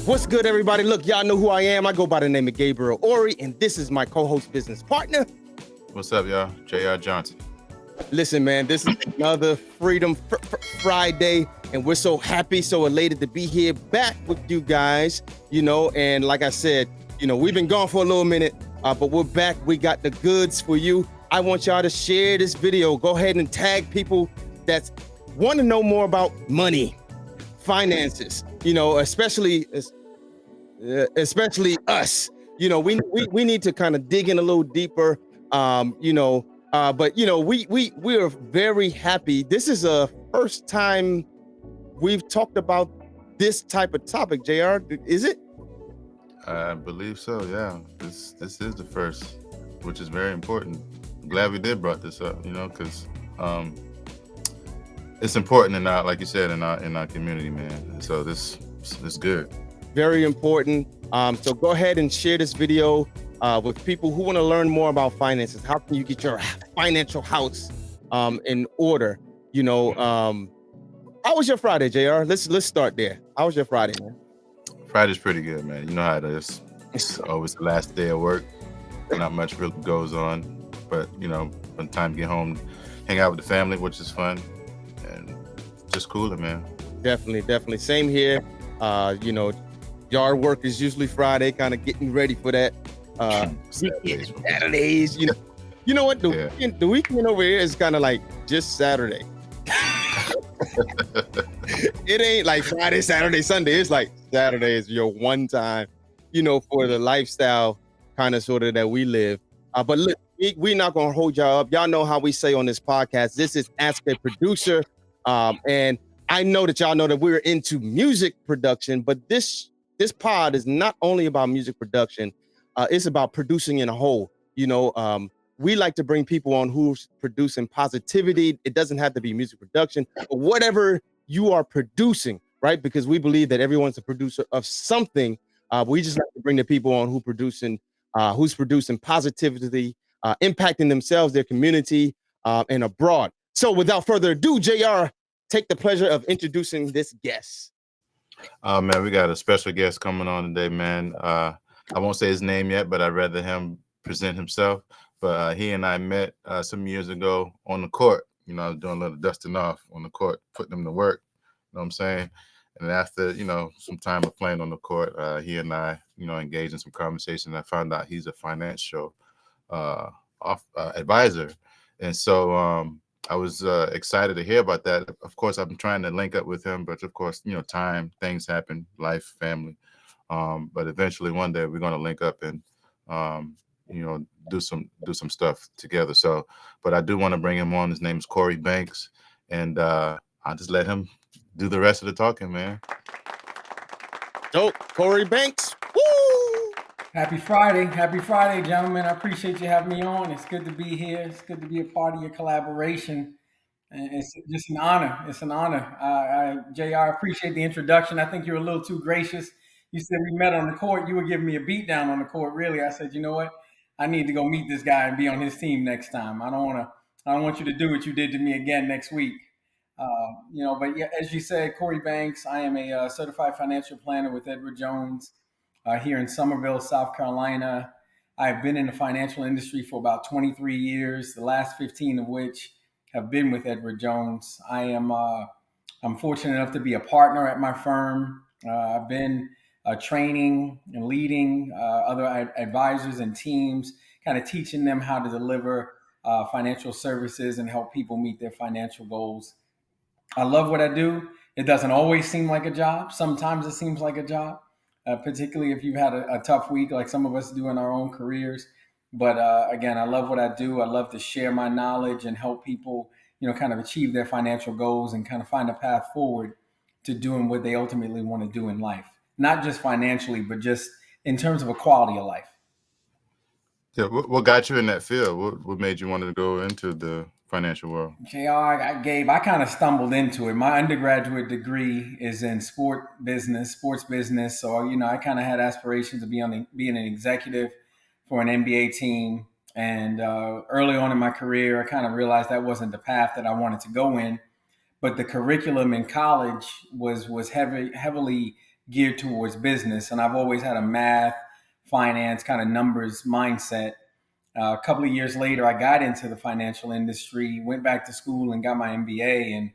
What's good, everybody? Look, y'all know who I am. I go by the name of Gabriel Korey, and this is my co-host business partner. What's up, y'all? J.R. Johnson. Listen, man, this is another Freedom Friday, and we're so happy, so elated to be here back with you guys, and like I said, we've been gone for a little minute, but we're back. We got the goods for you. I want y'all to share this video. Go ahead and tag people that want to know more about money, finances, especially us. We need to kind of dig in a little deeper, but we are very happy. This is a first time we've talked about this type of topic. JR, is it? I believe so. Yeah, this is the first, which is very important. I'm glad we did brought this up, because it's important in our, like you said, in our community, man. So this is good. Very important. So go ahead and share this video with people who want to learn more about finances. How can you get your financial house in order? How was your Friday, JR? Let's start there. How was your Friday, man? Friday's pretty good, man. You know how it is. It's always the last day of work. Not much really goes on, but when time to get home, hang out with the family, which is fun, and just cooler, man. Definitely. Same here. Yard work is usually Friday, kind of getting ready for that. Saturdays, you know what? The weekend over here is kind of like just Saturday. It ain't like Friday, Saturday, Sunday. It's like Saturday is your one time, for the lifestyle kind of sort of that we live. But look, we're not going to hold y'all up. Y'all know how we say on this podcast, this is Ask a Producer. And I know that y'all know that we're into music production, but this pod is not only about music production. It's about producing in a whole. We like to bring people on who's producing positivity. It doesn't have to be music production, but whatever you are producing, right? Because we believe that everyone's a producer of something. We just like to bring the people on who's producing positivity, impacting themselves, their community, and abroad. So without further ado, JR, take the pleasure of introducing this guest. Man, we got a special guest coming on today, man. I won't say his name yet, but I'd rather him present himself. But he and I met some years ago on the court. I was doing a little dusting off on the court, putting him to work. You know what I'm saying? And after, some time of playing on the court, he and I, engaged in some conversation. I found out he's a financial advisor. And so I was excited to hear about that. Of course, I've been trying to link up with him, but of course, time, things happen, life, family. But eventually one day we're going to link up and, do some stuff together. So, but I do want to bring him on. His name is Korey Banks, and I'll just let him do the rest of the talking, man. Dope. Korey Banks. Woo! Happy Friday, gentlemen. I appreciate you having me on. It's good to be here. It's good to be a part of your collaboration. And it's just an honor. It's an honor. JR, I appreciate the introduction. I think you're a little too gracious. You said we met on the court. You were giving me a beat down on the court, really. I said, you know what? I need to go meet this guy and be on his team next time. I don't want you to do what you did to me again next week. But yeah, as you said, Korey Banks, I am a certified financial planner with Edward Jones here in Somerville, South Carolina. I've been in the financial industry for about 23 years, the last 15 of which have been with Edward Jones. I'm fortunate enough to be a partner at my firm. I've been training and leading other advisors and teams, kind of teaching them how to deliver financial services and help people meet their financial goals. I love what I do. It doesn't always seem like a job. Sometimes it seems like a job, particularly if you've had a tough week like some of us do in our own careers. But again, I love what I do. I love to share my knowledge and help people, kind of achieve their financial goals and kind of find a path forward to doing what they ultimately want to do in life. Not just financially, but just in terms of a quality of life. Yeah, what got you in that field? What made you want to go into the financial world? Gabe, I kind of stumbled into it. My undergraduate degree is in sports business. So, I kind of had aspirations of being an executive for an NBA team. And early on in my career, I kind of realized that wasn't the path that I wanted to go in. But the curriculum in college was heavily geared towards business. And I've always had a math, finance, kind of numbers mindset. A couple of years later, I got into the financial industry, went back to school and got my MBA. And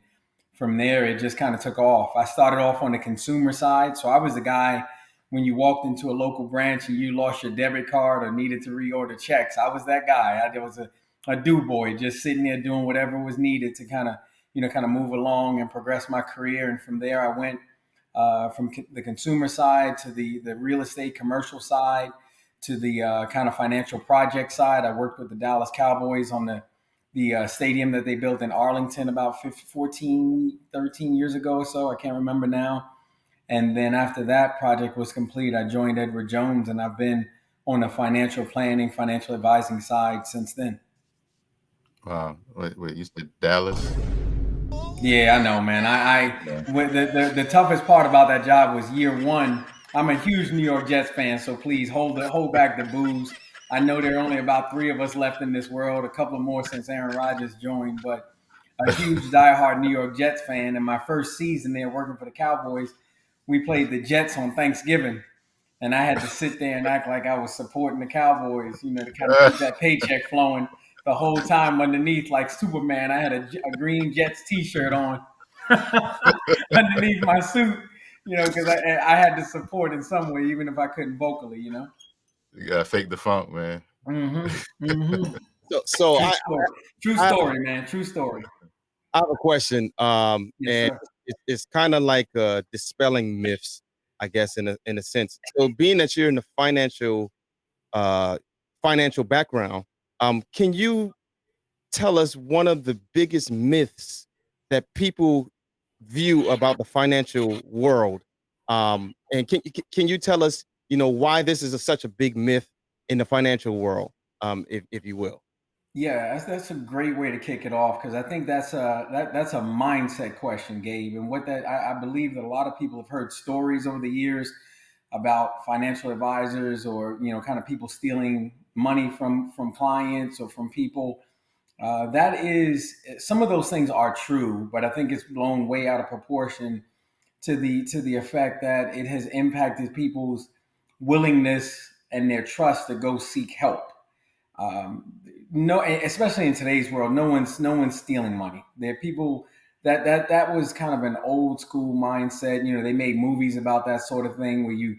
from there, it just kind of took off. I started off on the consumer side. So I was the guy when you walked into a local branch and you lost your debit card or needed to reorder checks. I was that guy. I was a do boy, just sitting there doing whatever was needed to kind of move along and progress my career. And from there, I went from the consumer side to the real estate commercial side to the kind of financial project side. I worked with the Dallas Cowboys on the stadium that they built in Arlington about 14, 13 years ago or so. I can't remember now. And then after that project was complete, I joined Edward Jones, and I've been on the financial planning, financial advising side since then. Wow. Wait, you said Dallas? Yeah, I know, man. The toughest part about that job was year one. I'm a huge New York Jets fan, so please hold back the booze. I know there are only about 3 of us left in this world, a couple more since Aaron Rodgers joined, but a huge diehard New York Jets fan. And my first season there working for the Cowboys, we played the Jets on Thanksgiving. And I had to sit there and act like I was supporting the Cowboys, to kind of keep that paycheck flowing the whole time underneath, like Superman. I had a green Jets T-shirt on underneath my suit, because I had to support in some way, even if I couldn't vocally. You gotta fake the funk, man. Mm-hmm. Mm-hmm. So True story, man. True story. I have a question, Yes, and sir. it's kind of like dispelling myths, I guess, in a sense. So, being that you're in the uh, financial background, can you tell us one of the biggest myths that people view about the financial world? And can you tell us, why this is such a big myth in the financial world, if you will? Yeah, that's a great way to kick it off, because I think that's a mindset question, Gabe. And what that I believe that a lot of people have heard stories over the years about financial advisors, or kind of people stealing money from clients or from people. That is, some of those things are true, but I think it's blown way out of proportion to the effect that it has impacted people's willingness and their trust to go seek help. No, especially in today's world, no one's stealing money. There are people that was kind of an old school mindset. They made movies about that sort of thing, where you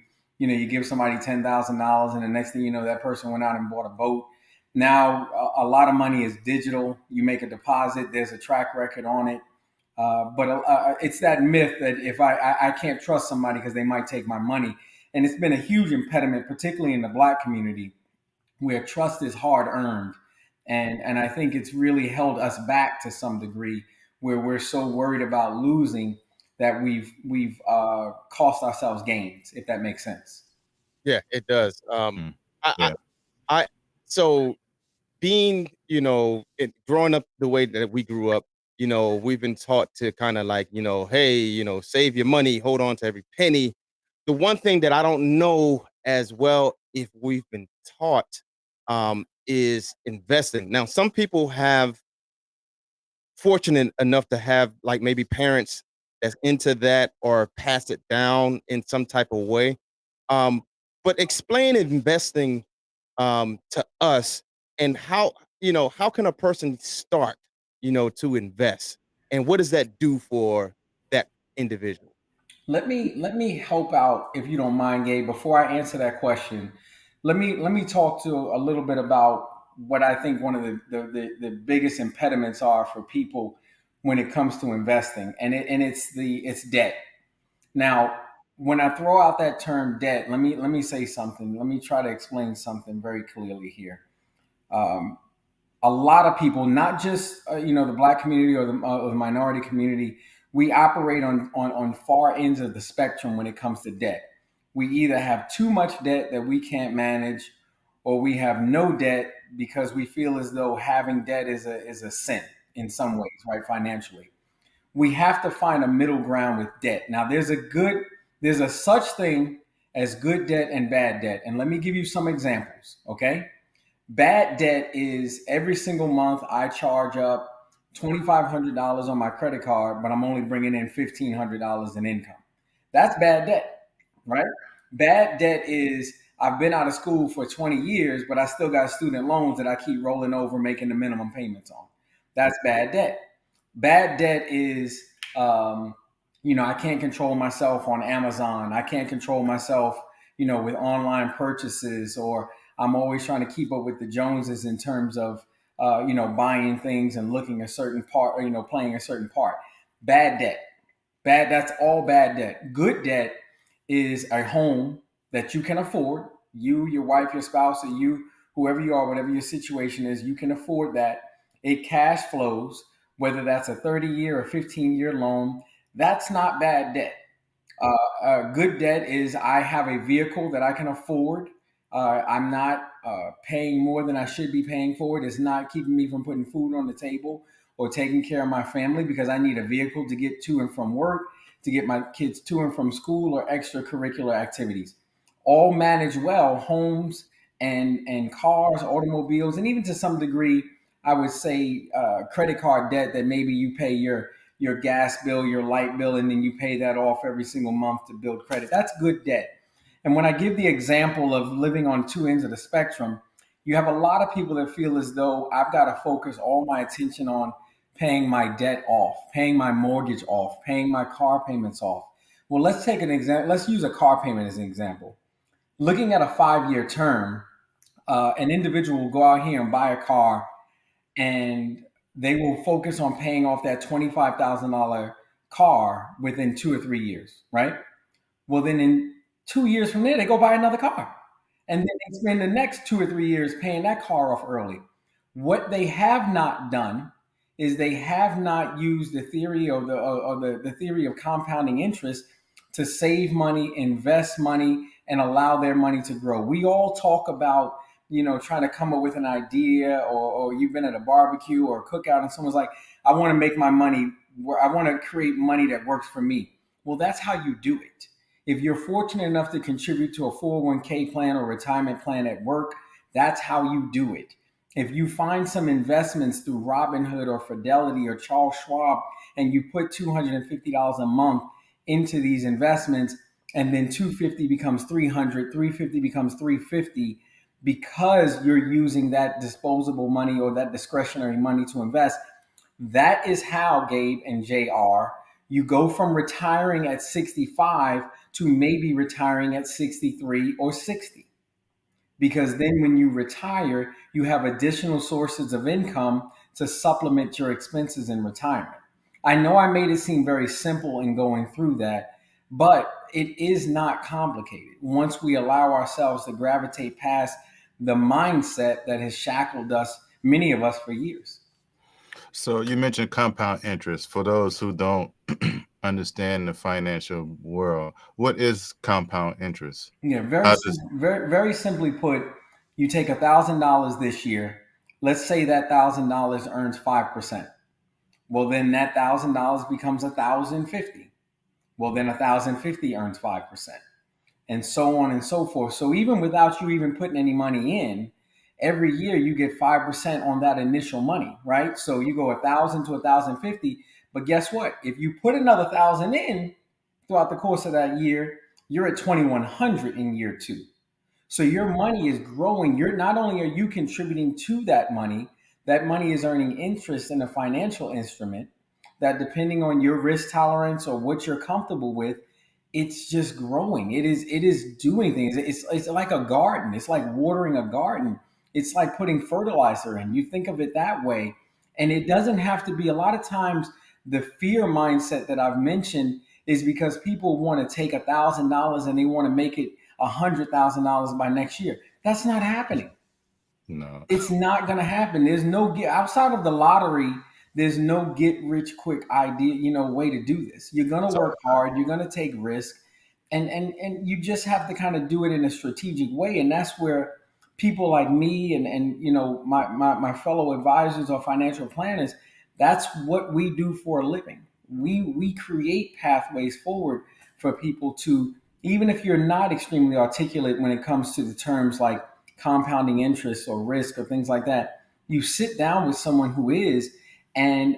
give somebody $10,000 and the next thing you know, that person went out and bought a boat. Now a lot of money is digital. You make a deposit, there's a track record on it. But it's that myth that if I can't trust somebody because they might take my money. And it's been a huge impediment, particularly in the Black community, where trust is hard earned. And I think it's really held us back to some degree, where we're so worried about losing that we've cost ourselves gains, if that makes sense. Yeah, it does. Mm. I, I, Yeah. I so being, growing up the way that we grew up, we've been taught to kind of like, hey, save your money, hold on to every penny. The one thing that I don't know as well if we've been taught is investing. Now, some people have fortunate enough to have like maybe parents that's into that or pass it down in some type of way. Um, but explain investing to us, and how can a person start, to invest, and what does that do for that individual? Let me help out, if you don't mind, Gabe. Before I answer that question, let me talk to a little bit about what I think one of the biggest impediments are for people when it comes to investing, and it's debt. Now, when I throw out that term debt, let me say something. Let me try to explain something very clearly here. Um, a lot of people, not just the Black community or the minority community, we operate on far ends of the spectrum when it comes to debt. We either have too much debt that we can't manage, or we have no debt because we feel as though having debt is a sin in some ways, right? Financially. We have to find a middle ground with debt. Now, there's a such thing as good debt and bad debt. And let me give you some examples, okay? Bad debt is every single month I charge up $2,500 on my credit card, but I'm only bringing in $1,500 in income. That's bad debt, right? Bad debt is I've been out of school for 20 years, but I still got student loans that I keep rolling over, making the minimum payments on. That's bad debt. Bad debt is, I can't control myself on Amazon. I can't control myself, with online purchases, or I'm always trying to keep up with the Joneses in terms of, buying things and looking a certain part, or, playing a certain part. Bad debt. That's all bad debt. Good debt is a home that you can afford. You, your wife, your spouse, or you, whoever you are, whatever your situation is, you can afford that. It cash flows, whether that's a 30-year or 15-year loan. That's not bad debt. Good debt is I have a vehicle that I can afford. I'm not paying more than I should be paying for it. It's not keeping me from putting food on the table or taking care of my family because I need a vehicle to get to and from work, to get my kids to and from school or extracurricular activities. All managed well, homes and cars, automobiles, and even to some degree, I would say credit card debt that maybe you pay your gas bill, your light bill, and then you pay that off every single month to build credit. That's good debt. And when I give the example of living on two ends of the spectrum, you have a lot of people that feel as though I've got to focus all my attention on paying my debt off, paying my mortgage off, paying my car payments off. Well, let's take an example. Let's use a car payment as an example. Looking at a 5-year term, an individual will go out here and buy a car and they will focus on paying off that $25,000 car within 2 or 3 years, right? Well, then in 2 years from there, they go buy another car. And then they spend the next 2 or 3 years paying that car off early. What they have not done is they have not used the theory or the theory of compounding interest to save money, invest money, and allow their money to grow. We all talk about, trying to come up with an idea, or you've been at a barbecue or a cookout and someone's like, I want to make my money, I want to create money that works for me. Well, that's how you do it. If you're fortunate enough to contribute to a 401k plan or retirement plan at work, that's how you do it. If you find some investments through Robinhood or Fidelity or Charles Schwab, and you put $250 a month into these investments, and then 250 becomes 300, 350 becomes 350, because you're using that disposable money or that discretionary money to invest. That is how, Gabe and JR, you go from retiring at 65 to maybe retiring at 63 or 60. Because then when you retire, you have additional sources of income to supplement your expenses in retirement. I know I made it seem very simple in going through that, but it is not complicated once we allow ourselves to gravitate past the mindset that has shackled us, many of us, for years. So you mentioned compound interest. For those who don't understand the financial world, what is compound interest? Yeah, very simply put, you take $1,000 this year. Let's say that $1,000 earns 5%. Well, then that $1,000 becomes 1,050. Well, then 1,050 earns 5%, and so on and so forth. So even without you even putting any money in, every year you get 5% on that initial money, right? So you go 1,000 to 1,050. But guess what? If you put another 1,000 in throughout the course of that year, you're at 2,100 in year 2. So your money is growing. You're not only are you contributing to that money is earning interest in a financial instrument that, depending on your risk tolerance or what you're comfortable with, it's just growing. It is doing things. It's like a garden. It's like watering a garden. It's like putting fertilizer in. You think of it that way. And it doesn't have to be. A lot of times the fear mindset that I've mentioned is because people want to take $1,000 and they want to make it $100,000 by next year. That's not happening. No, it's not going to happen. There's no outside of the lottery. There's no get rich quick idea, way to do this. You're going to work hard. You're going to take risk. And you just have to kind of do it in a strategic way. And that's where people like me and my fellow advisors or financial planners, that's what we do for a living. We create pathways forward for people to, even if you're not extremely articulate when it comes to the terms like compounding interest or risk or things like that, you sit down with someone who is. And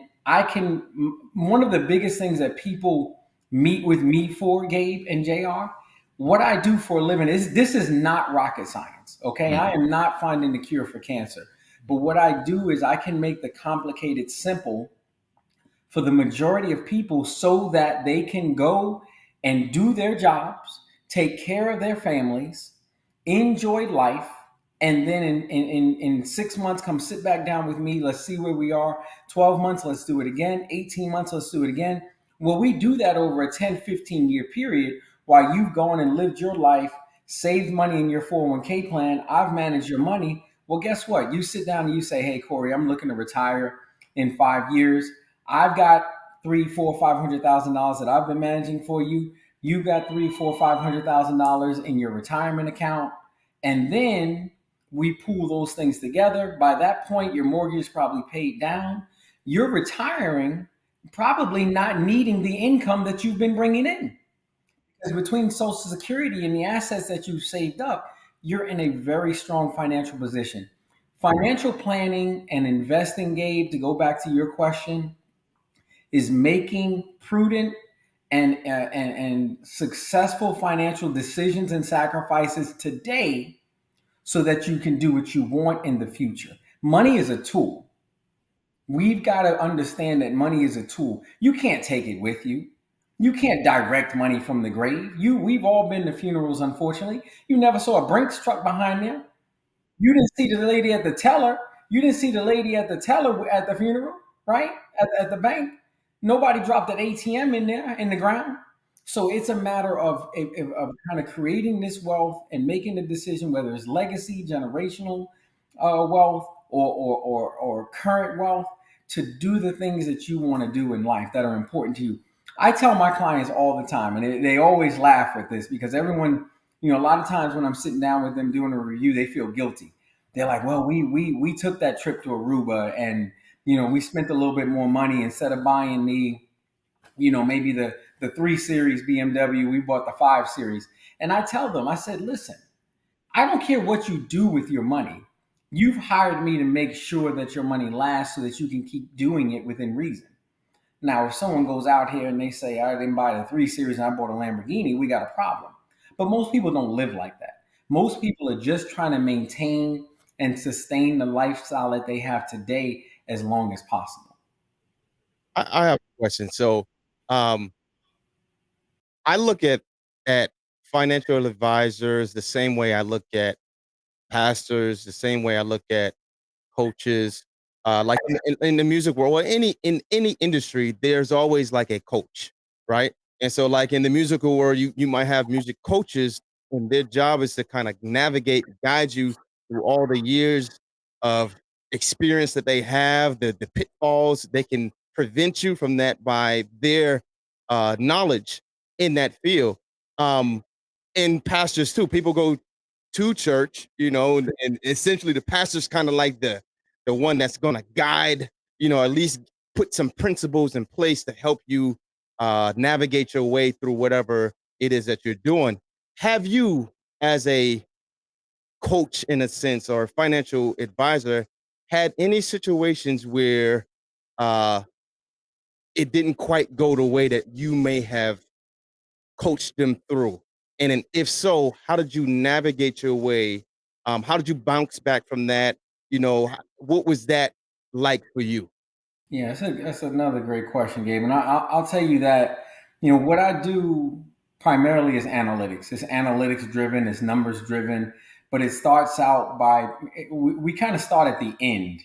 one of the biggest things that people meet with me for, Gabe and JR, what I do for a living is, this is not rocket science. Okay. I am not finding the cure for cancer. But what I do is I can make the complicated simple for the majority of people so that they can go and do their jobs, take care of their families, enjoy life, and then in 6 months, come sit back down with me. Let's see where we are. 12 months, let's do it again. 18 months, let's do it again. Well, we do that over a 10, 15-year period while you've gone and lived your life, saved money in your 401k plan. I've managed your money. Well, guess what? You sit down and you say, hey, Korey, I'm looking to retire in 5 years. I've got three, four, $500,000 that I've been managing for you. You've got three, four, $500,000 in your retirement account. And then we pool those things together. By that point, your mortgage is probably paid down. You're retiring, probably not needing the income that you've been bringing in. Because between Social Security and the assets that you've saved up, you're in a very strong financial position. Financial planning and investing, Gabe, to go back to your question, is making prudent and successful financial decisions and sacrifices today so that you can do what you want in the future. Money is a tool. We've got to understand that money is a tool. You can't take it with you. You can't direct money from the grave. We've all been to funerals, unfortunately. You never saw a Brinks truck behind there. You didn't see the lady at the teller. You didn't see the lady at the teller at the funeral, right? At the bank. Nobody dropped an ATM in there in the ground. So it's a matter of kind of creating this wealth and making the decision, whether it's legacy, generational wealth, or current wealth, to do the things that you want to do in life that are important to you. I tell my clients all the time, and they always laugh with this, because everyone, a lot of times when I'm sitting down with them doing a review, they feel guilty. They're like, well, we took that trip to Aruba, and we spent a little bit more money. Instead of buying maybe the 3 Series BMW, we bought the 5 Series. And I tell them, I said, listen, I don't care what you do with your money. You've hired me to make sure that your money lasts so that you can keep doing it within reason. Now, if someone goes out here and they say, I didn't buy the 3 Series and I bought a Lamborghini, we got a problem. But most people don't live like that. Most people are just trying to maintain and sustain the lifestyle that they have today as long as possible. I have a question. So, I look at financial advisors the same way I look at pastors, the same way I look at coaches. Like in the music world, or any industry, there's always like a coach, right? And so, like in the musical world, you might have music coaches, and their job is to kind of navigate, guide you through all the years of experience that they have, the pitfalls. They can prevent you from that by their knowledge in that field. Um, and pastors too. People go to church, and essentially the pastor's kind of like the one that's gonna guide, at least put some principles in place to help you navigate your way through whatever it is that you're doing. Have you, as a coach in a sense, or financial advisor, had any situations where uh it didn't quite go the way that you may have coached them through? And then if so, how did you navigate your way? How did you bounce back from that? What was that like for you? Yeah, that's another great question, Gabe. And I'll tell you that, what I do primarily is analytics. It's analytics driven, it's numbers driven, but it starts out by, we kind of start at the end,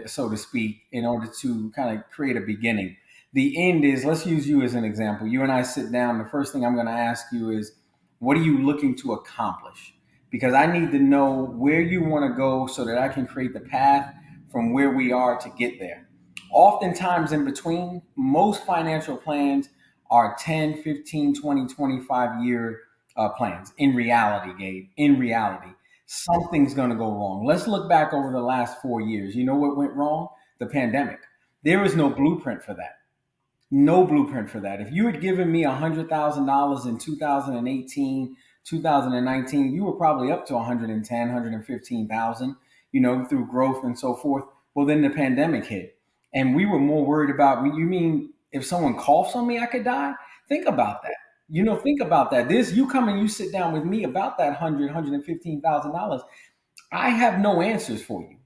so to speak, in order to kind of create a beginning. The end is, let's use you as an example. You and I sit down. The first thing I'm going to ask you is, what are you looking to accomplish? Because I need to know where you want to go so that I can create the path from where we are to get there. Oftentimes in between, most financial plans are 10, 15, 20, 25 year plans. In reality, Gabe, in reality, something's going to go wrong. Let's look back over the last 4 years. You know what went wrong? The pandemic. There was no blueprint for that. No blueprint for that. If you had given me $100,000 in 2018, 2019, you were probably up to 110, 115,000, through growth and so forth. Well, then the pandemic hit, and we were more worried about. You mean if someone coughs on me, I could die? Think about that. Think about that. You come and you sit down with me about that $115,000. I have no answers for you,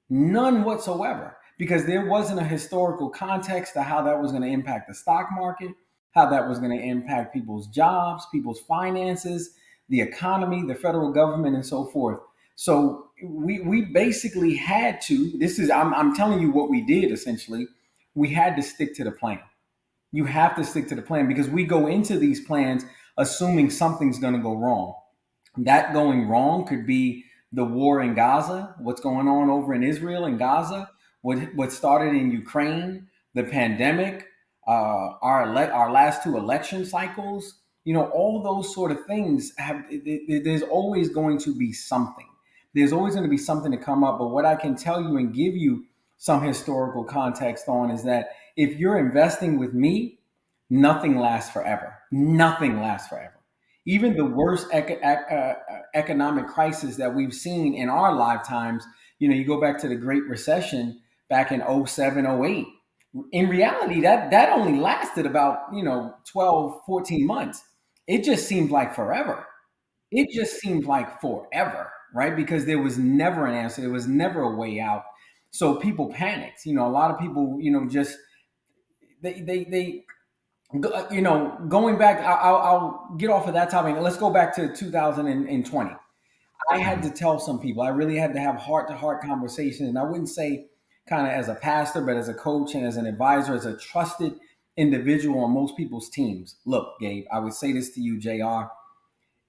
none whatsoever, because there wasn't a historical context to how that was going to impact the stock market, how that was going to impact people's jobs, people's finances, the economy, the federal government, and so forth. So we basically had to. I'm telling you what we did essentially. We had to stick to the plan. You have to stick to the plan, because we go into these plans assuming something's going to go wrong. That going wrong could be the war in Gaza, what's going on over in Israel and Gaza, what started in Ukraine, the pandemic, our last two election cycles. All those sort of things there's always going to be something. There's always going to be something to come up. But what I can tell you and give you some historical context on is that if you're investing with me, nothing lasts forever. Nothing lasts forever. Even the worst economic crisis that we've seen in our lifetimes, you go back to the Great Recession back in 07, 08. In reality, that only lasted about, 12, 14 months. It just seemed like forever. It just seemed like forever, right? Because there was never an answer. There was never a way out. So people panicked. A lot of people, just they going back, I'll get off of that topic. Let's go back to 2020. I had to tell some people, I really had to have heart-to-heart conversations. And I wouldn't say kind of as a pastor, but as a coach and as an advisor, as a trusted individual on most people's teams. Look, Gabe, I would say this to you, JR.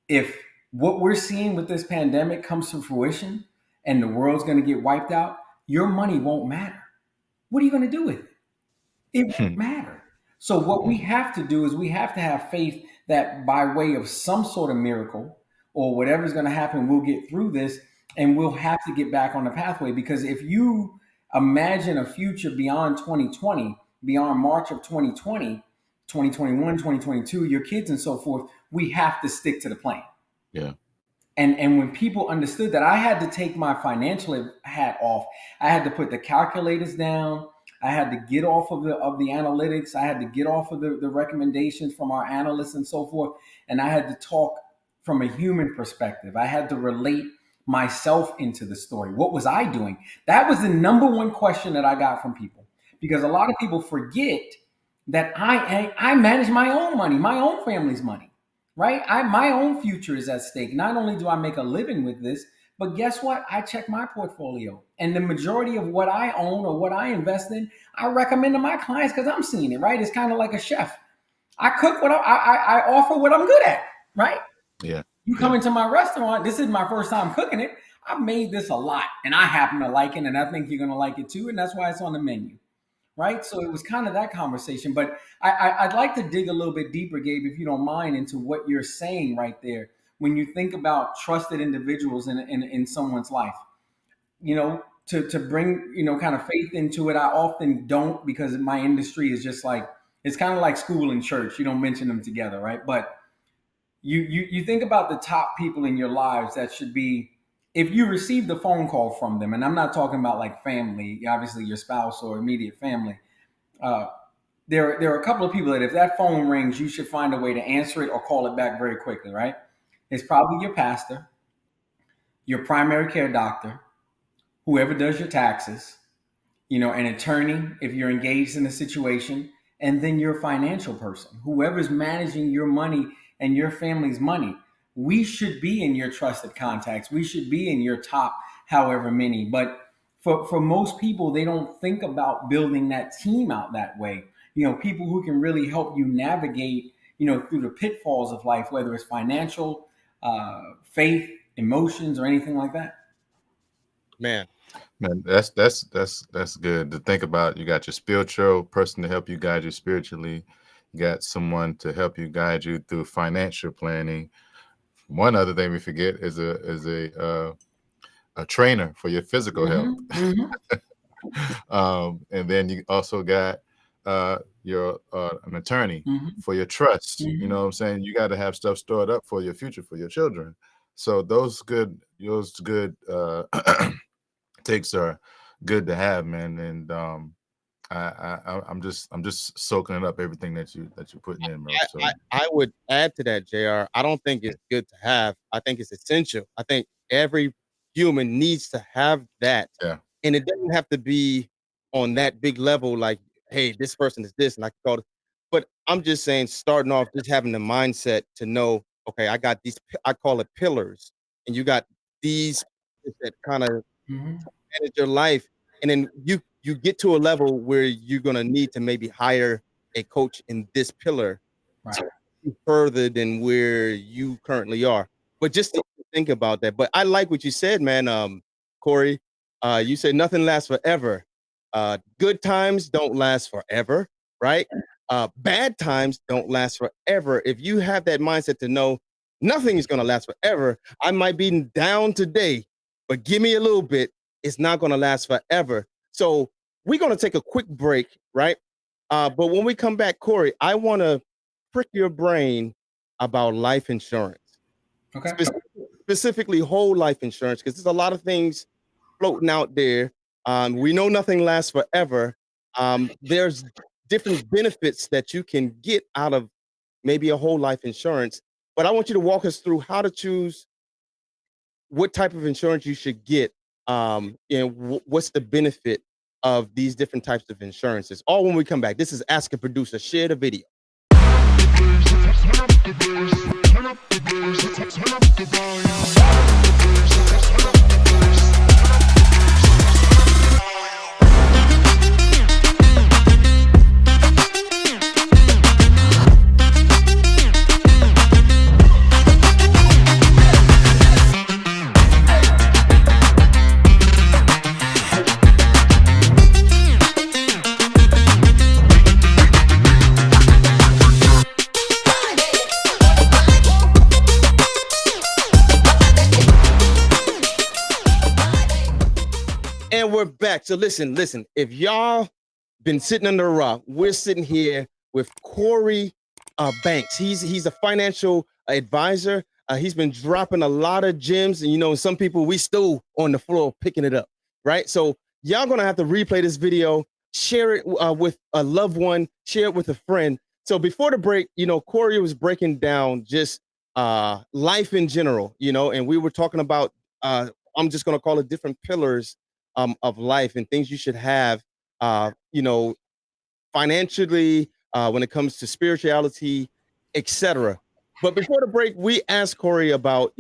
If what we're seeing with this pandemic comes to fruition and the world's going to get wiped out, your money won't matter. What are you going to do with it? It won't matter. So what we have to do is we have to have faith that by way of some sort of miracle or whatever's going to happen, we'll get through this and we'll have to get back on the pathway. Because if you imagine a future beyond 2020, beyond March of 2020, 2021, 2022, your kids and so forth, we have to stick to the plan. Yeah. And when people understood that, I had to take my financial hat off. I had to put the calculators down. I had to get off of the analytics. I had to get off of the recommendations from our analysts and so forth. And I had to talk from a human perspective. I had to relate myself into the story. What was I doing? That was the number one question that I got from people, because a lot of people forget that I manage my own money, my own family's money, right? My own future is at stake. Not only do I make a living with this, but guess what? I check my portfolio, and the majority of what I own or what I invest in, I recommend to my clients because I'm seeing it, right? It's kind of like a chef. I cook what I offer what I'm good at, right? Yeah. You come into my restaurant. This is my first time cooking it. I've made this a lot, and I happen to like it, and I think you're going to like it too, and that's why it's on the menu, right? So it was kind of that conversation. But I'd like to dig a little bit deeper, Gabe, if you don't mind, into what you're saying right there. When you think about trusted individuals in someone's life, to bring, kind of faith into it, I often don't, because my industry is just like, it's kind of like school and church. You don't mention them together, right? But you think about the top people in your lives that should be, if you received a phone call from them, and I'm not talking about like family, obviously your spouse or immediate family, there are a couple of people that if that phone rings, you should find a way to answer it or call it back very quickly, right? It's probably your pastor, your primary care doctor, whoever does your taxes, an attorney if you're engaged in a situation, and then your financial person, whoever's managing your money and your family's money. We should be in your trusted contacts. We should be in your top however many. But for most people, they don't think about building that team out that way. People who can really help you navigate, through the pitfalls of life, whether it's financial, faith, emotions, or anything like that. Man, that's good to think about. You got your spiritual person to help you guide you spiritually. You got someone to help you guide you through financial planning. One other thing we forget is a trainer for your physical health. And then you also got your an attorney for your trust. You know what I'm saying? You got to have stuff stored up for your future, for your children. So those good takes are good to have, man. And I'm just soaking it up, everything that you're putting in, bro. So I would add to that, JR. I don't think it's good to have. I think it's essential. I think every human needs to have that. yeah, And it doesn't have to be on that big level, like, hey, this person is this, and I can call it. But I'm just saying, starting off, just having the mindset to know, okay, I got these, I call it pillars, and you got these that kind of manage your life, and then you get to a level where you're gonna need to maybe hire a coach in this pillar Right. to you further than where you currently are. But just to think about that. But I like what you said, man. Korey, you said nothing lasts forever. Good times don't last forever, right? Bad times don't last forever. If you have that mindset to know nothing is gonna last forever, I might be down today, but give me a little bit. It's not gonna last forever. So we're gonna take a quick break, right? But when we come back, Korey, I want to prick your brain about life insurance, Okay. specifically whole life insurance, because there's a lot of things floating out there. We know nothing lasts forever. There's different benefits that you can get out of maybe a whole life insurance. But I want you to walk us through how to choose what type of insurance you should get, and what's the benefit of these different types of insurances. All when we come back. This is Ask a Producer. Share the video. And we're back. So listen. If y'all been sitting under a rock, we're sitting here with Korey Banks. He's a financial advisor. He's been dropping a lot of gems, and some people we still on the floor picking it up, right? So y'all gonna have to replay this video, share it with a loved one, share it with a friend. So before the break, Korey was breaking down just life in general, and we were talking about I'm just gonna call it different pillars of life and things you should have, financially, when it comes to spirituality, etc. But before the break, we asked Korey about,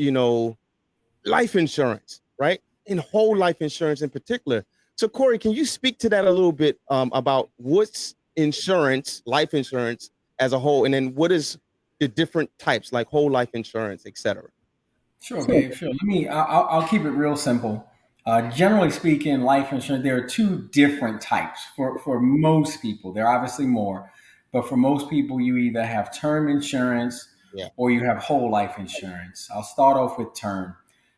life insurance, right? And whole life insurance in particular. So Korey, can you speak to that a little bit, about what's insurance, life insurance as a whole, and then what is the different types like whole life insurance, etc. Sure, Gabe. Sure. I'll keep it real simple. Generally speaking, life insurance, there are two different types for most people. There are obviously more, but for most people, you either have term insurance Yeah. or you have whole life insurance. I'll start off with term.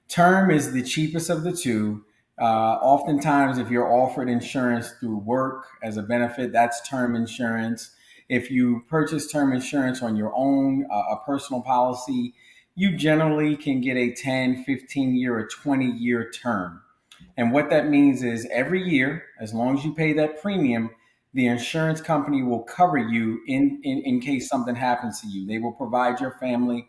Term is the cheapest of the two. Oftentimes, if you're offered insurance through work as a benefit, that's term insurance. If you purchase term insurance on your own, a personal policy, you generally can get a 10, 15 year, or 20-year term. And what that means is every year, as long as you pay that premium, the insurance company will cover you in case something happens to you. They will provide your family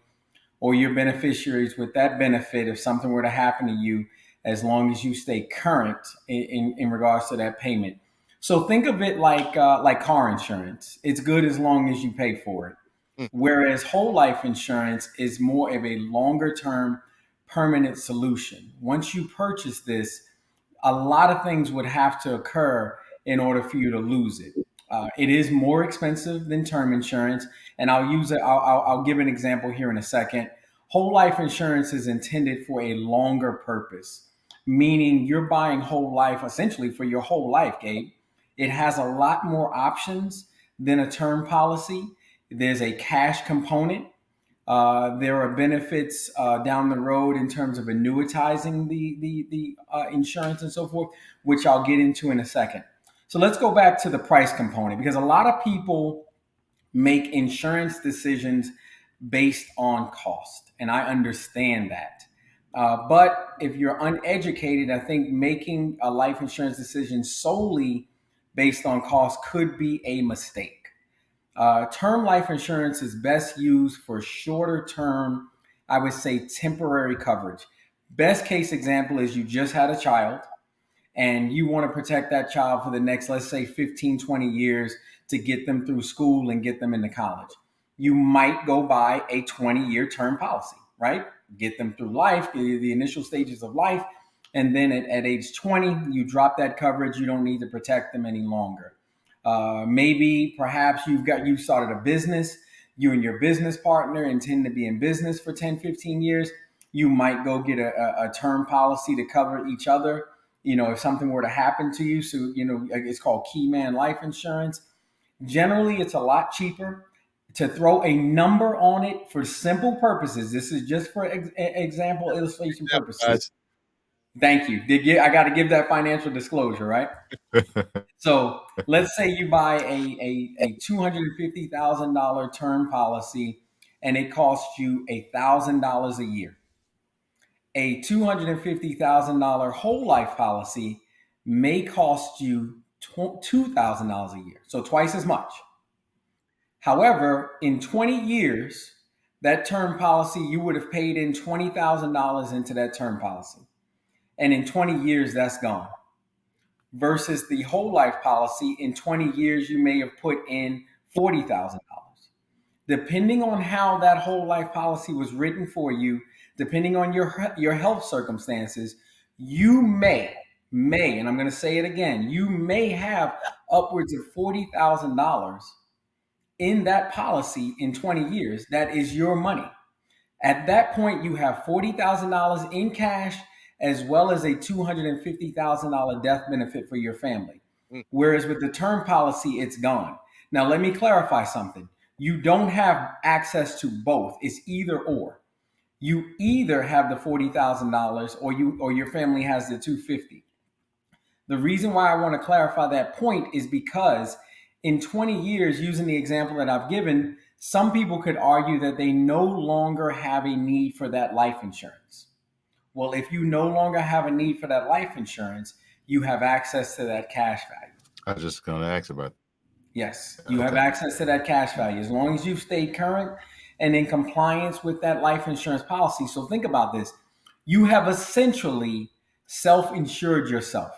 or your beneficiaries with that benefit if something were to happen to you, as long as you stay current in regards to that payment. So think of it like car insurance. It's good as long as you pay for it. Mm. Whereas whole life insurance is more of a longer term permanent solution. Once you purchase this, a lot of things would have to occur in order for you to lose it. It is more expensive than term insurance, and I'll use it. I'll give an example here in a second. Whole life insurance is intended for a longer purpose, meaning you're buying whole life essentially for your whole life, Gabe. It has a lot more options than a term policy. There's a cash component. There are benefits down the road in terms of annuitizing the insurance and so forth, which I'll get into in a second. So let's go back to the price component, because a lot of people make insurance decisions based on cost, and I understand that. But if you're uneducated, I think making a life insurance decision solely based on cost could be a mistake. Term life insurance is best used for shorter term, I would say temporary coverage. Best case example is you just had a child and you want to protect that child for the next, let's say 15, 20 years to get them through school and get them into college. You might go buy a 20-year term policy, right? Get them through life, the initial stages of life. And then at age 20, you drop that coverage. You don't need to protect them any longer. Maybe perhaps you started a business, you and your business partner intend to be in business for 10, 15 years. You might go get a term policy to cover each other, if something were to happen to you. So, it's called key man life insurance. Generally, it's a lot cheaper. To throw a number on it for simple purposes, this is just for example illustration purposes. Thank you. I got to give that financial disclosure, right? So let's say you buy a $250,000 term policy and it costs you $1,000 a year. A $250,000 whole life policy may cost you $2,000 a year, so twice as much. However, in 20 years, that term policy, you would have paid in $20,000 into that term policy. And in 20 years, that's gone. Versus the whole life policy, in 20 years, you may have put in $40,000. Depending on how that whole life policy was written for you, depending on your health circumstances, you may, and I'm going to say it again, you may have upwards of $40,000 in that policy in 20 years. That is your money. At that point, you have $40,000 in cash, as well as a $250,000 death benefit for your family. Whereas with the term policy, it's gone. Now, let me clarify something. You don't have access to both. It's either or. You either have the $40,000 or your family has the $250,000. The reason why I want to clarify that point is because in 20 years, using the example that I've given, some people could argue that they no longer have a need for that life insurance. Well, if you no longer have a need for that life insurance, you have access to that cash value. I was just going to ask about that. Yes, you have access to that cash value as long as you've stayed current and in compliance with that life insurance policy. So think about this. You have essentially self-insured yourself,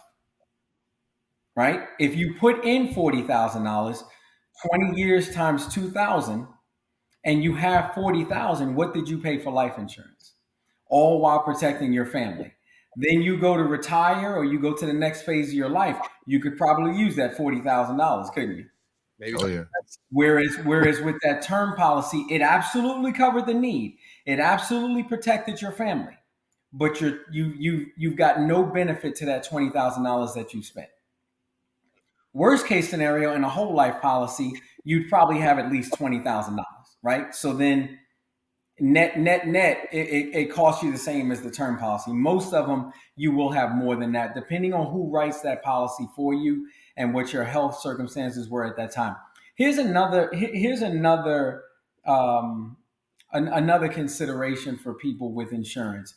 right? If you put in $40,000, 20 years times 2,000, and you have 40,000, what did you pay for life insurance? All while protecting your family. Then you go to retire or you go to the next phase of your life, you could probably use that $40,000, couldn't you? Maybe. Oh yeah. Whereas with that term policy, it absolutely covered the need. It absolutely protected your family, but you've got no benefit to that $20,000 that you spent. Worst case scenario, in a whole life policy, you'd probably have at least $20,000, right? So then net, it costs you the same as the term policy. Most of them, you will have more than that, depending on who writes that policy for you and what your health circumstances were at that time. Here's another consideration for people with insurance.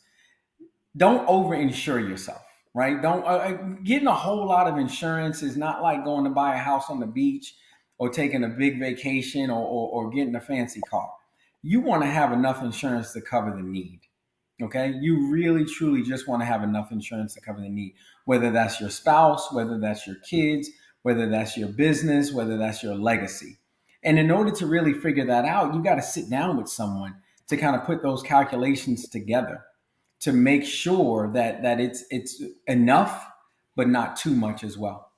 Don't over-insure yourself, right? Getting a whole lot of insurance is not like going to buy a house on the beach or taking a big vacation or getting a fancy car. You want to have enough insurance to cover the need. Okay, you really, truly just want to have enough insurance to cover the need, whether that's your spouse, whether that's your kids, whether that's your business, whether that's your legacy. And in order to really figure that out, you got to sit down with someone to kind of put those calculations together to make sure that it's enough, but not too much as well.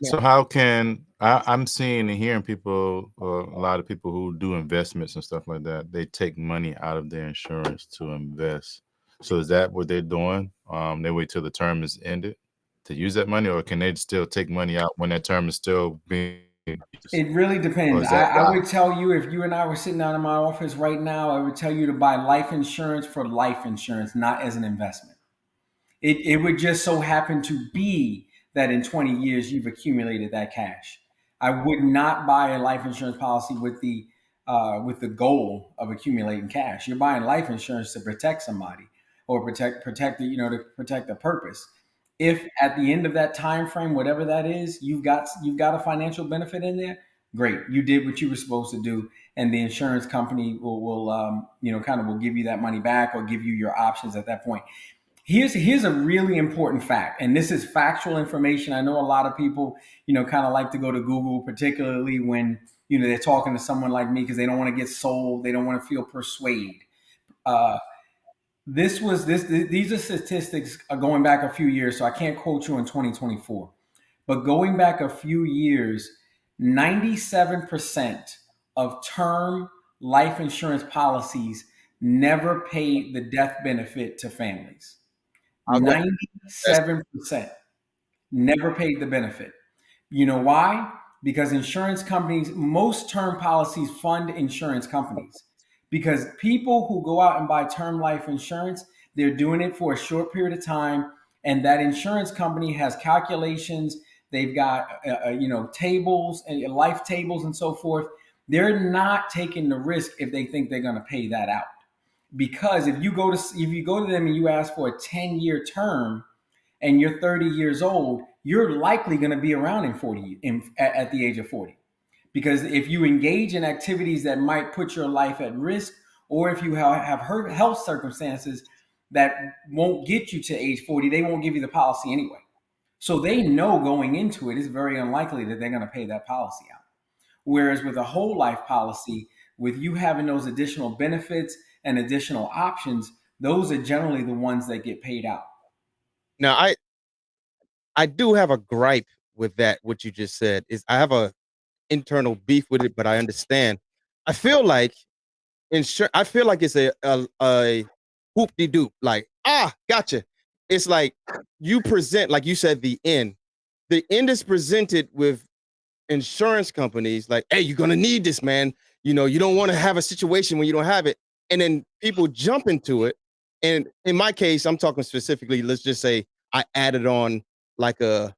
So how can I'm seeing and hearing people, a lot of people who do investments and stuff like that, they take money out of their insurance to invest. So is that what they're doing? They wait till the term is ended to use that money, or can they still take money out when that term is still being It really Or depends. is that I why? would tell you, if you and I were sitting down in my office right now, I would tell you to buy life insurance for life insurance, not as an investment. It would just so happen to be that in 20 years you've accumulated that cash. I would not buy a life insurance policy with the goal of accumulating cash. You're buying life insurance to protect somebody or protect the, to protect a purpose. If at the end of that time frame, whatever that is, you've got a financial benefit in there, great. You did what you were supposed to do, and the insurance company will kind of will give you that money back or give you your options at that point. Here's a really important fact, and this is factual information. I know a lot of people, kind of like to go to Google, particularly when they're talking to someone like me because they don't want to get sold, they don't want to feel persuaded. Uh, these are statistics going back a few years, so I can't quote you in 2024, but going back a few years, 97% of term life insurance policies never paid the death benefit to families. I was gonna that's 97% never paid the benefit. You know why? Because insurance companies, most term policies fund insurance companies. Because people who go out and buy term life insurance, they're doing it for a short period of time. And that insurance company has calculations. They've got, tables and life tables and so forth. They're not taking the risk if they think they're going to pay that out. Because if you go to them and you ask for a 10-year term, and you're 30 years old, you're likely going to be around at the age of 40. Because if you engage in activities that might put your life at risk, or if you have health circumstances that won't get you to age 40, they won't give you the policy anyway. So they know going into it, it's very unlikely that they're going to pay that policy out. Whereas with a whole life policy, with you having those additional benefits and additional options, those are generally the ones that get paid out. now I do have a gripe with that. What you just said is I have a internal beef with it, but I understand. I feel like I feel like it's a whoop de doop. Like, gotcha. It's like you present, like you said, the end. The end is presented with insurance companies like, hey, you're gonna need this, man. You don't want to have a situation when you don't have it. And then people jump into it. And in my case, I'm talking specifically, let's just say I added on like a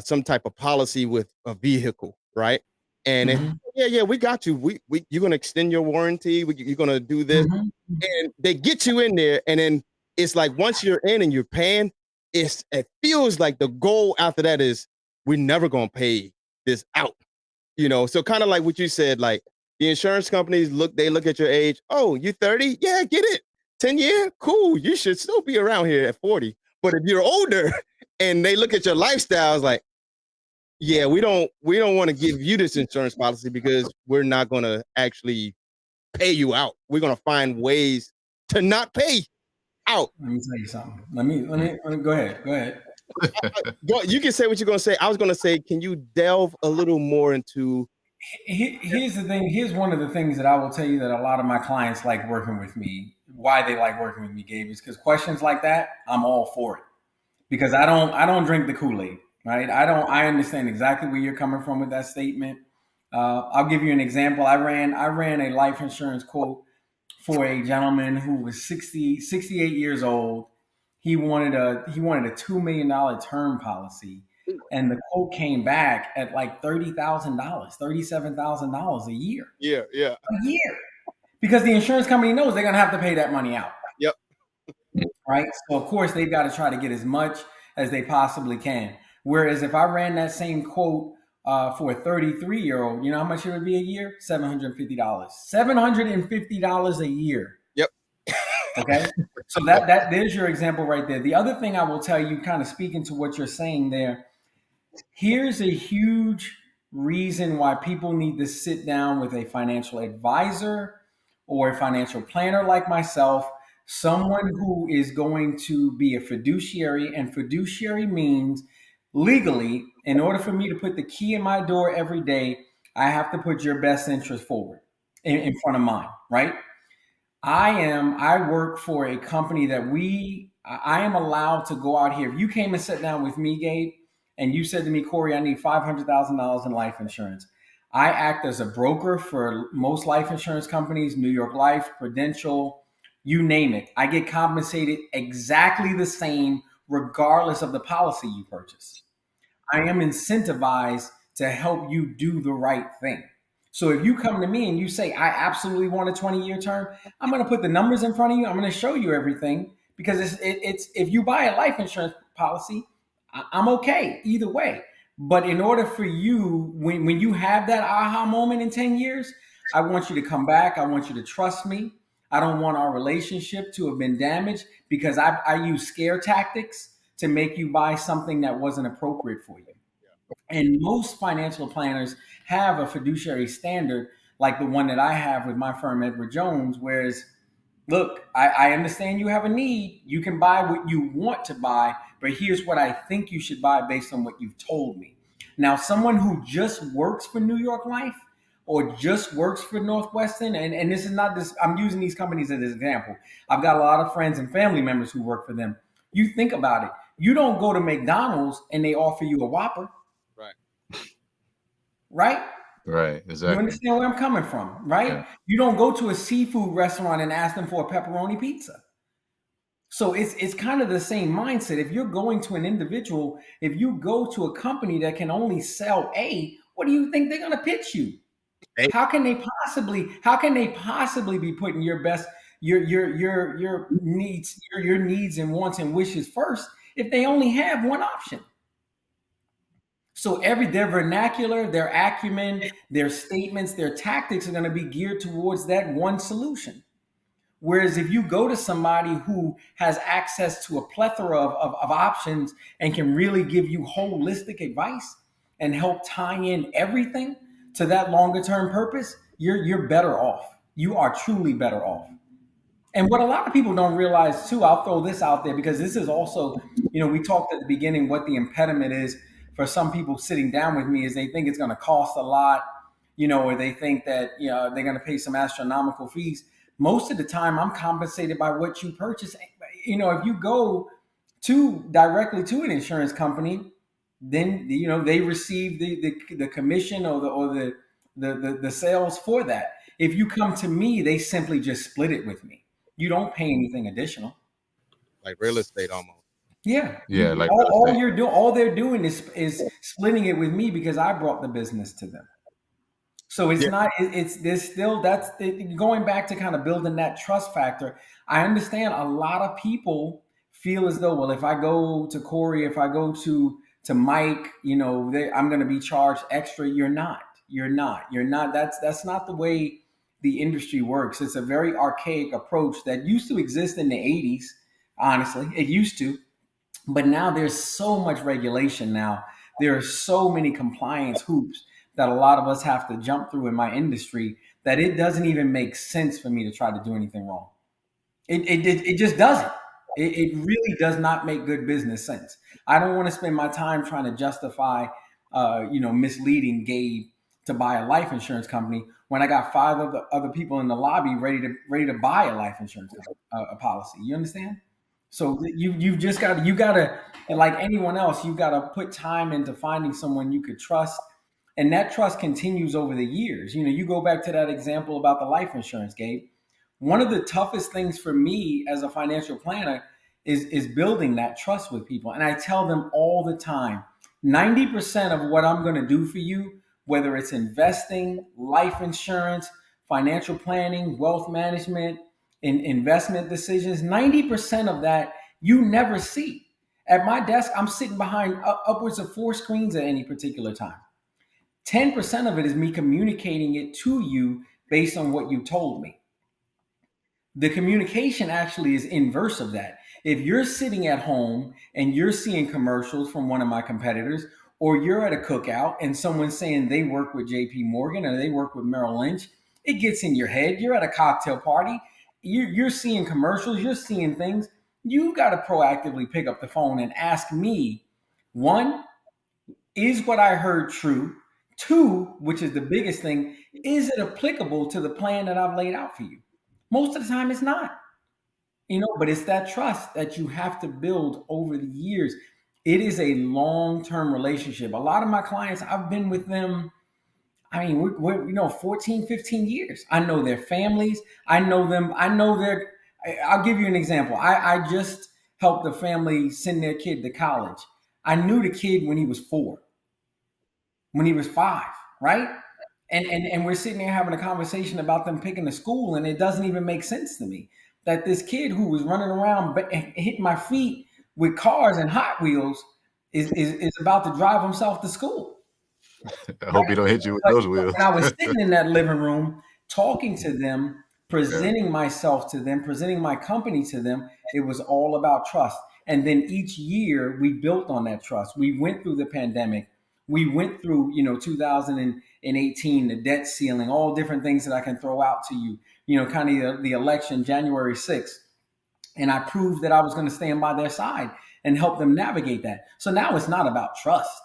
some type of policy with a vehicle, right? And it, Mm-hmm. yeah, yeah, we got you. We you're gonna extend your warranty, you're gonna do this. Mm-hmm. And they get you in there, and then it's like once you're in and you're paying, it feels like the goal after that is we're never gonna pay this out. So kind of like what you said, like the insurance companies they look at your age. Oh, you 30? Yeah, get it. 10 year? Cool. You should still be around here at 40. But if you're older and they look at your lifestyles like, yeah, we don't want to give you this insurance policy because we're not gonna actually pay you out. We're gonna find ways to not pay out. Let me tell you something. Let me go ahead. Go ahead. You can say what you're gonna say. I was gonna say, can you delve a little more into Here's the thing. Here's one of the things that I will tell you that a lot of my clients like working with me. Why they like working with me, Gabe, is because questions like that, I'm all for it. Because I don't drink the Kool-Aid, right? I understand exactly where you're coming from with that statement. I'll give you an example. I ran a life insurance quote for a gentleman who was 68 years old. He wanted a $2 million term policy, and the quote came back at like $30,000, $37,000 a year. yeah, yeah. A year. Because the insurance company knows they're gonna have to pay that money out. Yep. Right? So of course they've got to try to get as much as they possibly can. Whereas if I ran that same quote for a 33-year-old, you know how much it would be a year? $750. $750 a year. Yep. Okay. So that there's your example right there. The other thing I will tell you, kind of speaking to what you're saying there, here's a huge reason why people need to sit down with a financial advisor or a financial planner like myself, someone who is going to be a fiduciary. And fiduciary means legally, in order for me to put the key in my door every day, I have to put your best interest forward in front of mine, right? I work for a company that I am allowed to go out here. If you came and sat down with me, Gabe, and you said to me, Korey, I need $500,000 in life insurance, I act as a broker for most life insurance companies, New York Life, Prudential, you name it. I get compensated exactly the same regardless of the policy you purchase. I am incentivized to help you do the right thing. So if you come to me and you say, I absolutely want a 20-year term, I'm going to put the numbers in front of you. I'm going to show you everything because it's if you buy a life insurance policy, I'm okay either way. But in order for you, when you have that aha moment in 10 years, I want you to come back. I want you to trust me. I don't want our relationship to have been damaged because I use scare tactics to make you buy something that wasn't appropriate for you. And most financial planners have a fiduciary standard like the one that I have with my firm, Edward Jones, whereas look, I understand you have a need. You can buy what you want to buy, but here's what I think you should buy based on what you've told me. Now, someone who just works for New York Life or just works for Northwestern, and this is not this, I'm using these companies as an example. I've got a lot of friends and family members who work for them. You think about it. You don't go to McDonald's and they offer you a Whopper. Right. Right? Right, exactly. You understand where I'm coming from, right? Yeah. You don't go to a seafood restaurant and ask them for a pepperoni pizza. So it's kind of the same mindset. If you're going to an individual, if you go to a company that can only sell A, what do you think they're going to pitch you? A. How can they possibly be putting your best your needs and wants and wishes first if they only have one option? So their vernacular, their acumen, their statements, their tactics are going to be geared towards that one solution. Whereas if you go to somebody who has access to a plethora of options and can really give you holistic advice and help tie in everything to that longer term purpose, you're better off. You are truly better off. And what a lot of people don't realize too, I'll throw this out there because this is also, we talked at the beginning what the impediment is for some people sitting down with me is they think it's going to cost a lot, or they think that, they're going to pay some astronomical fees. Most of the time I'm compensated by what you purchase. If you go directly to an insurance company, then, they receive the commission or the sales for that. If you come to me, they simply just split it with me. You don't pay anything additional. Like real estate almost. Yeah, like all they're doing is splitting it with me because I brought the business to them. So it's not, there's still, going back to kind of building that trust factor. I understand a lot of people feel as though, well, if I go to Korey, if I go to Mike, I'm going to be charged extra. You're not. That's not the way the industry works. It's a very archaic approach that used to exist in the 80s. Honestly, it used to, but now there's so much regulation now. There are so many compliance hoops that a lot of us have to jump through in my industry that it doesn't even make sense for me to try to do anything wrong. It just doesn't. It really does not make good business sense. I don't want to spend my time trying to justify, misleading Gabe to buy a life insurance company when I got 5 other people in the lobby ready to buy a life insurance a policy. You understand? So you've just got to, like anyone else, you've got to put time into finding someone you could trust. And that trust continues over the years. You go back to that example about the life insurance, Gabe. One of the toughest things for me as a financial planner is building that trust with people. And I tell them all the time, 90% of what I'm going to do for you, whether it's investing, life insurance, financial planning, wealth management, in investment decisions, 90% of that you never see. At my desk, I'm sitting behind upwards of 4 screens at any particular time. 10% of it is me communicating it to you based on what you told me. The communication actually is inverse of that. If you're sitting at home and you're seeing commercials from one of my competitors, or you're at a cookout and someone's saying they work with JP Morgan or they work with Merrill Lynch, it gets in your head. You're at a cocktail party. You're seeing commercials. You're seeing things. You've got to proactively pick up the phone and ask me, 1, is what I heard true? 2, which is the biggest thing, is it applicable to the plan that I've laid out for you? Most of the time it's not, but it's that trust that you have to build over the years. It is a long-term relationship. A lot of my clients, I've been with them, I mean, we're 14, 15 years. I know their families. I know them. I know their. I'll give you an example. I just helped a family send their kid to college. I knew the kid when he was 4, when he was 5, right? And we're sitting there having a conversation about them picking a school, and it doesn't even make sense to me that this kid who was running around hitting my feet with cars and Hot Wheels is about to drive himself to school. I hope he don't hit you with But those wheels. when I was sitting in that living room talking to them, presenting myself to them, presenting my company to them, it was all about trust. And then each year we built on that trust. We went through the pandemic. We went through, 2018, the debt ceiling, all different things that I can throw out to you, kind of the election, January 6th. And I proved that I was going to stand by their side and help them navigate that. So now it's not about trust.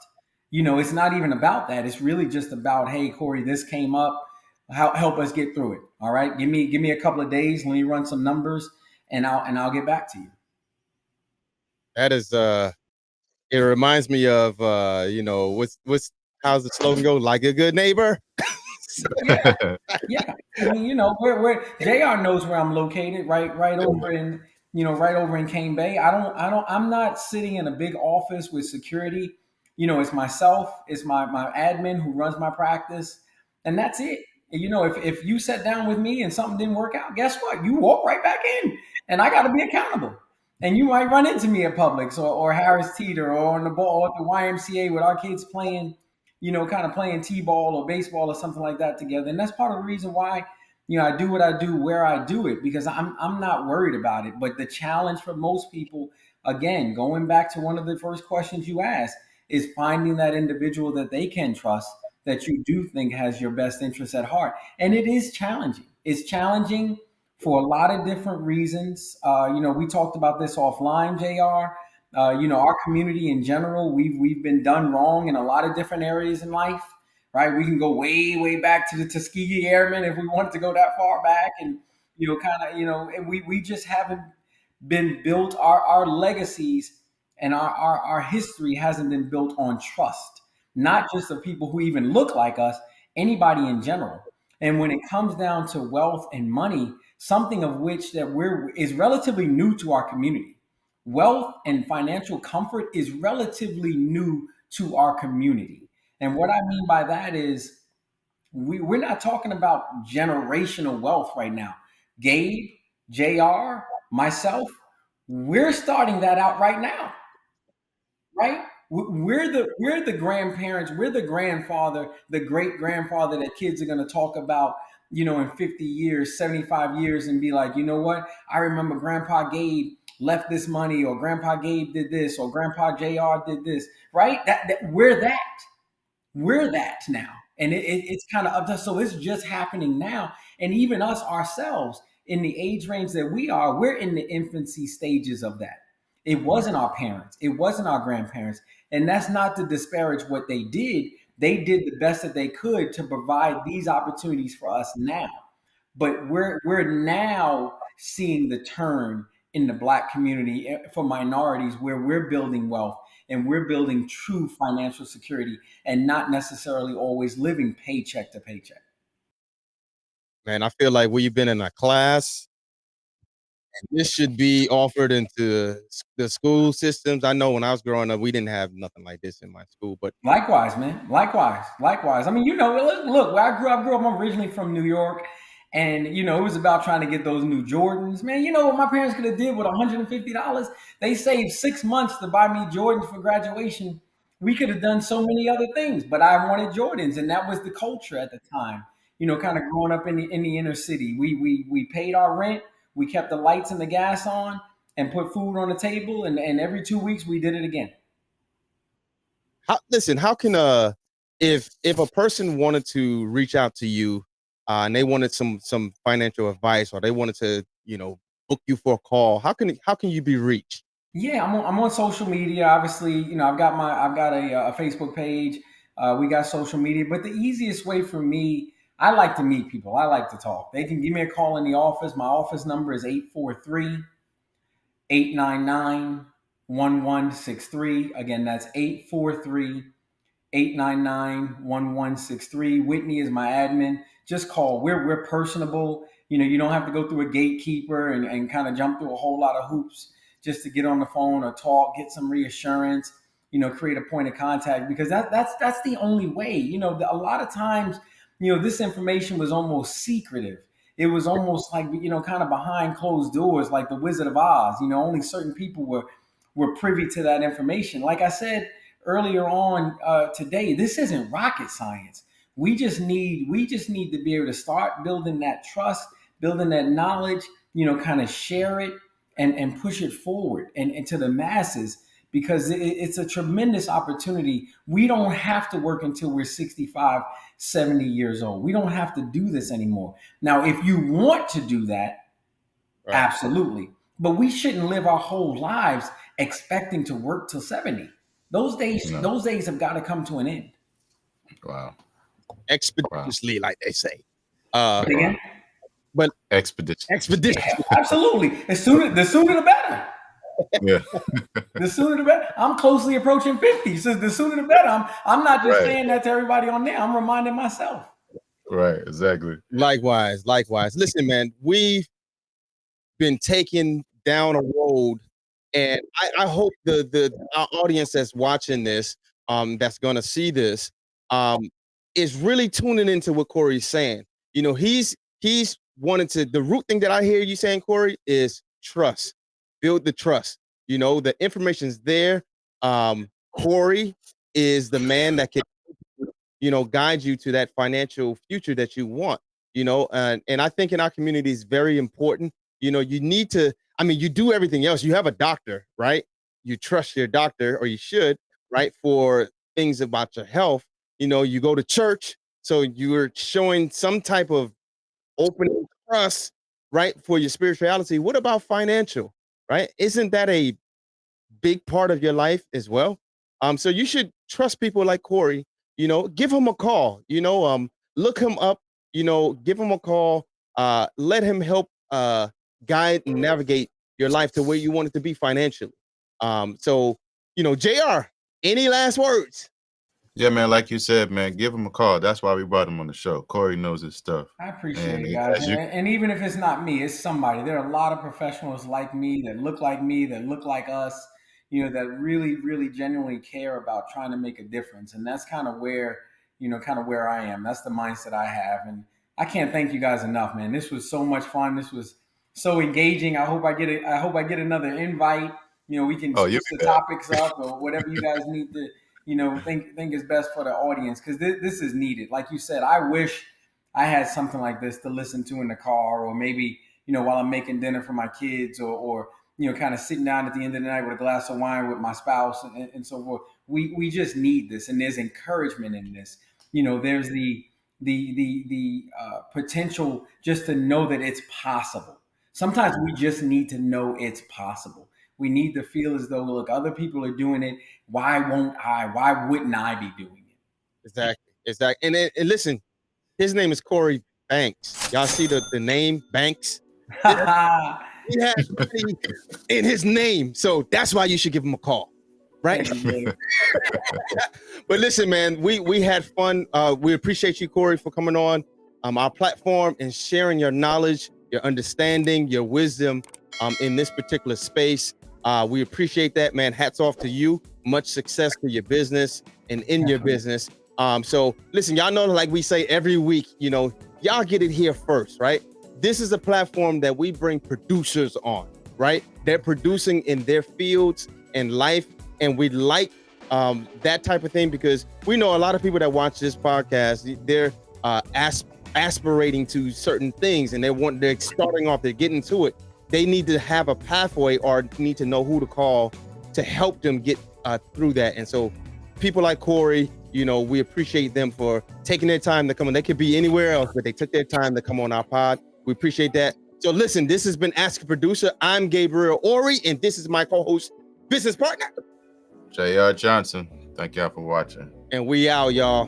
It's not even about that. It's really just about, hey, Korey, this came up. Help us get through it. All right. Give me a couple of days. Let me run some numbers and I'll get back to you. That is it reminds me of what's how's the slogan go? Like a good neighbor. Yeah. Yeah. I mean, where JR knows where I'm located, right over in, right over in Cane Bay. I'm not sitting in a big office with security. It's myself, it's my admin who runs my practice, and that's it. If you sat down with me and something didn't work out, guess what? You walk right back in, and I got to be accountable. And you might run into me at Publix or Harris Teeter or on the ball or at the YMCA with our kids playing, kind of playing t-ball or baseball or something like that together. And that's part of the reason why, I do what I do where I do it, because I'm not worried about it. But the challenge for most people, again, going back to one of the first questions you asked, is finding that individual that they can trust, that you do think has your best interests at heart. And it is challenging. It's challenging for a lot of different reasons. We talked about this offline, JR. Our community in general, we've been done wrong in a lot of different areas in life, right? We can go way, way back to the Tuskegee Airmen if we wanted to go that far back, and and we just haven't been built. Our legacies and our history hasn't been built on trust, not just of people who even look like us, anybody in general. And when it comes down to wealth and money, something of which that is relatively new to our community. Wealth and financial comfort is relatively new to our community. And what I mean by that is we're not talking about generational wealth right now. Gabe, JR, myself, we're starting that out right now, right? We're the grandparents, we're the grandfather, the great grandfather that kids are going to talk about, in 50 years, 75 years, and be like, you know what? I remember Grandpa Gabe left this money, or Grandpa Gabe did this, or Grandpa JR did this, right? That we're that now. And it's kind of up to, so it's just happening now. And even us ourselves in the age range that we are, we're in the infancy stages of that. It wasn't our parents, it wasn't our grandparents. And that's not to disparage what they did. They did the best that they could to provide these opportunities for us now. But we're now seeing the turn in the Black community for minorities, where we're building wealth and we're building true financial security, and not necessarily always living paycheck to paycheck. Man, I feel like we've been in a class. This should be offered into the school systems. I know when I was growing up, we didn't have nothing like this in my school, but Likewise, man. Likewise. I mean, look, where I grew up, I'm originally from New York. And it was about trying to get those new Jordans. Man, you know what my parents could have did with $150? They saved 6 months to buy me Jordans for graduation. We could have done so many other things, but I wanted Jordans, and that was the culture at the time. Kind of growing up in the inner city. We paid our rent, we kept the lights and the gas on, and put food on the table, and every 2 weeks we did it again. how can if a person wanted to reach out to you and they wanted some financial advice, or they wanted to book you for a call, how can you be reached? Yeah, I'm on social media. Obviously, I've got a Facebook page. We got social media, but the easiest way for me, I like to meet people. I like to talk. They can give me a call in the office. My office number is 843-899-1163. Again, that's 843 899-1163. Whitney is my admin. Just call. We're personable. You don't have to go through a gatekeeper and kind of jump through a whole lot of hoops just to get on the phone or talk, get some reassurance, create a point of contact, because that's the only way. A lot of times, this information was almost secretive. It was almost like, kind of behind closed doors, like the Wizard of Oz. Only certain people were privy to that information. Like I said earlier on today, this isn't rocket science. We just need to be able to start building that trust, building that knowledge, kind of share it and push it forward and to the masses, because it's a tremendous opportunity. We don't have to work until we're 65, 70 years old. We don't have to do this anymore. Now, if you want to do that, right, absolutely. But we shouldn't live our whole lives expecting to work till 70. Those days have got to come to an end. Wow. Expeditiously, like they say. Again? But expedition. Yeah, absolutely. The sooner the better. Yeah. The sooner the better. I'm closely approaching 50, so the sooner the better. I'm not just saying that to everybody on there. I'm reminding myself. Right, exactly. Likewise. Listen, man, we've been taken down a road, and I hope our audience that's watching this, that's gonna see this, is really tuning into what Korey's saying. He's wanted to. The root thing that I hear you saying, Korey, is trust. Build the trust. The information's there. Korey is the man that can, guide you to that financial future that you want. And I think in our community is very important. You need to. You do everything else. You have a doctor, right? You trust your doctor, or you should, right? For things about your health. You go to church, so you're showing some type of opening trust, right, for your spirituality. What about financial, right? Isn't that a big part of your life as well? So you should trust people like Korey. Give him a call. Look him up. Give him a call. Let him help guide and navigate your life to where you want it to be financially. So JR, any last words? Yeah, man, like you said, man, give him a call. That's why we brought him on the show. Korey knows his stuff. I appreciate it, guys. And even if it's not me, it's somebody. There are a lot of professionals like me, that look like me, that look like us, that really, really genuinely care about trying to make a difference. And that's kind of where I am. That's the mindset I have. And I can't thank you guys enough, man. This was so much fun. This was so engaging. I hope I get another invite. We can switch the topics up, or whatever you guys need to think is best for the audience, because this is needed. Like you said, I wish I had something like this to listen to in the car, or maybe while I'm making dinner for my kids, or kind of sitting down at the end of the night with a glass of wine with my spouse and so forth. We just need this, and there's encouragement in this. There's the potential just to know that it's possible. Sometimes we just need to know it's possible. We need to feel as though, look, other people are doing it. Why won't I? Why wouldn't I be doing it? Exactly. And listen, his name is Korey Banks. Y'all see the name Banks? He has money in his name, so that's why you should give him a call, right? But listen, man, we had fun. We appreciate you, Korey, for coming on our platform and sharing your knowledge, your understanding, your wisdom in this particular space. We appreciate that, man. Hats off to you. Much success to your business and in your business. So listen, y'all know, like we say every week, y'all get it here first, right? This is a platform that we bring producers on, right? They're producing in their fields and life. And we like that type of thing, because we know a lot of people that watch this podcast, they're aspirating to certain things, and they're starting off, they're getting to it. They need to have a pathway, or need to know who to call to help them get through that. And so people like Korey, we appreciate them for taking their time to come on. They could be anywhere else, but they took their time to come on our pod. We appreciate that. So listen, this has been Ask a Producer. I'm Gabriel Ori, and this is my co-host, business partner, JR Johnson. Thank y'all for watching. And we out, y'all.